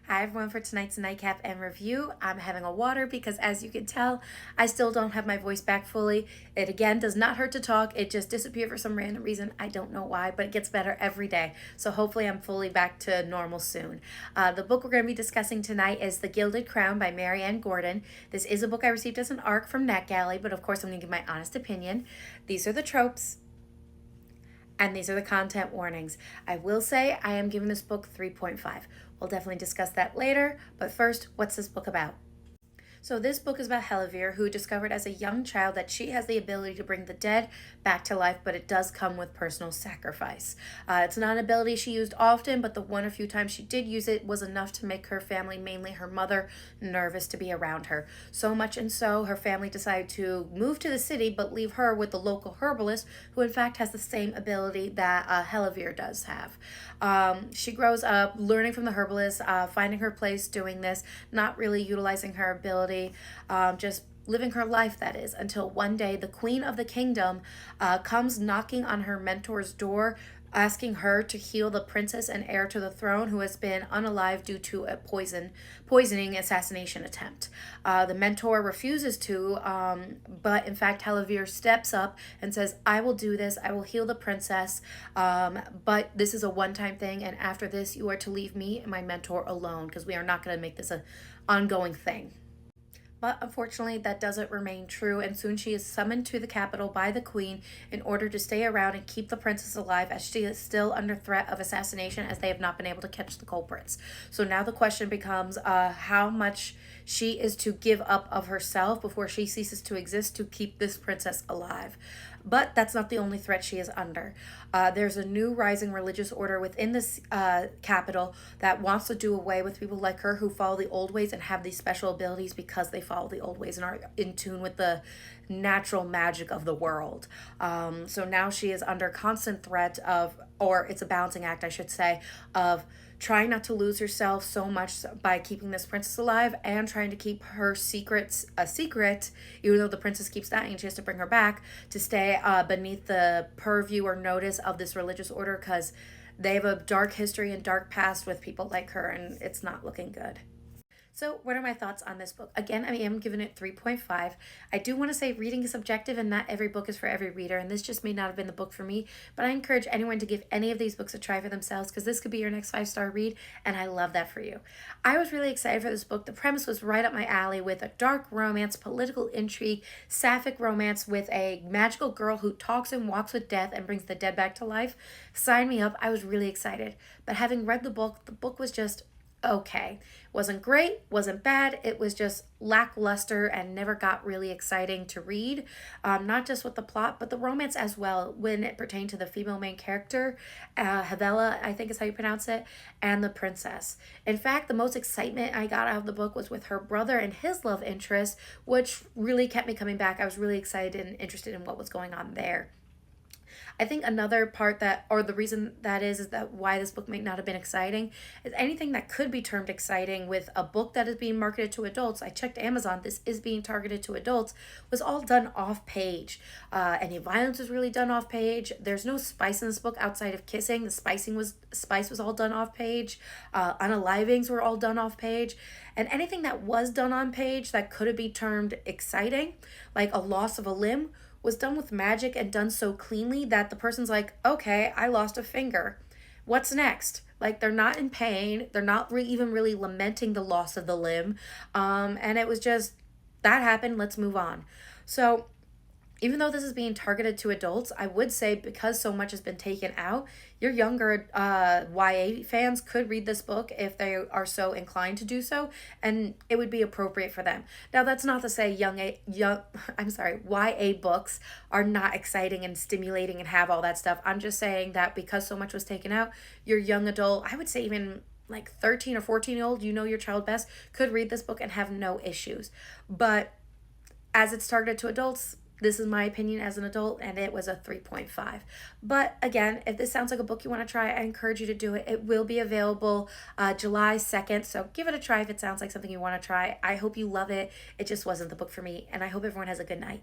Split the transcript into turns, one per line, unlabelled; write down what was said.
Hi everyone, for tonight's nightcap and review. I'm having a water because, as you can tell, I still don't have my voice back fully. It again does not hurt to talk. It just disappeared for some random reason. I don't know why, but it gets better every day. So hopefully I'm fully back to normal soon. The book we're going to be discussing tonight is The Gilded Crown by Marianne Gordon. This is a book I received as an ARC from NetGalley, but of course I'm going to give my honest opinion. These are the tropes. And these are the content warnings. I will say I am giving this book 3.5. We'll definitely discuss that later, but first, what's this book about? So this book is about Helivir, who discovered as a young child that she has the ability to bring the dead back to life, but it does come with personal sacrifice. It's not an ability she used often, but the one or few times she did use it was enough to make her family, mainly her mother, nervous to be around her. So much and so, her family decided to move to the city, but leave her with the local herbalist, who in fact has the same ability that Helivir does have. She grows up learning from the herbalist, finding her place doing this, not really utilizing her ability, just living her life, that is, until one day the queen of the kingdom comes knocking on her mentor's door, asking her to heal the princess and heir to the throne who has been unalive due to a poisoning assassination attempt. The mentor refuses to, but in fact Helivir steps up and says, I will do this, I will heal the princess, but this is a one-time thing, and after this you are to leave me and my mentor alone, because we are not going to make this an ongoing thing. But unfortunately, that doesn't remain true, and soon she is summoned to the capital by the queen in order to stay around and keep the princess alive, as she is still under threat of assassination, as they have not been able to catch the culprits. So now the question becomes how much she is to give up of herself before she ceases to exist to keep this princess alive. But that's not the only threat she is under. There's a new rising religious order within this capital that wants to do away with people like her who follow the old ways and have these special abilities because they follow the old ways and are in tune with the natural magic of the world. So now she is under constant threat of, or it's a balancing act, I should say, of trying not to lose herself so much by keeping this princess alive and trying to keep her secrets a secret, even though the princess keeps dying and she has to bring her back to stay beneath the purview or notice of this religious order, because they have a dark history and dark past with people like her, and it's not looking good. So what are my thoughts on this book? Again, I am giving it 3.5. I do want to say reading is subjective and not every book is for every reader, and this just may not have been the book for me, but I encourage anyone to give any of these books a try for themselves, because this could be your next 5-star read, and I love that for you. I was really excited for this book. The premise was right up my alley, with a dark romance, political intrigue, sapphic romance with a magical girl who talks and walks with death and brings the dead back to life. Sign me up. I was really excited. But having read the book was just okay. Wasn't great, wasn't bad, it was just lackluster and never got really exciting to read. Not just with the plot, but the romance as well, when it pertained to the female main character, Havela, I think is how you pronounce it, and the princess. In fact, the most excitement I got out of the book was with her brother and his love interest, which really kept me coming back. I was really excited and interested in what was going on there. I think another part that, or the reason that is that why this book may not have been exciting, is anything that could be termed exciting with a book that is being marketed to adults. I checked Amazon, this is being targeted to adults, was all done off page. Any violence was really done off page. There's no spice in this book outside of kissing. The spice was all done off page. Unalivings were all done off page. And anything that was done on page that could have been termed exciting, like a loss of a limb, was done with magic and done so cleanly that the person's like, okay, I lost a finger. What's next? Like, they're not in pain. They're not even really lamenting the loss of the limb. And it was just, that happened, let's move on. So even though this is being targeted to adults, I would say because so much has been taken out, your younger YA fans could read this book if they are so inclined to do so, and it would be appropriate for them. Now, that's not to say YA books are not exciting and stimulating and have all that stuff. I'm just saying that because so much was taken out, your young adult, I would say even like 13 or 14-year-old, you know your child best, could read this book and have no issues. But as it's targeted to adults, this is my opinion as an adult, and it was a 3.5. But again, if this sounds like a book you want to try, I encourage you to do it. It will be available July 2nd, so give it a try if it sounds like something you want to try. I hope you love it. It just wasn't the book for me, and I hope everyone has a good night.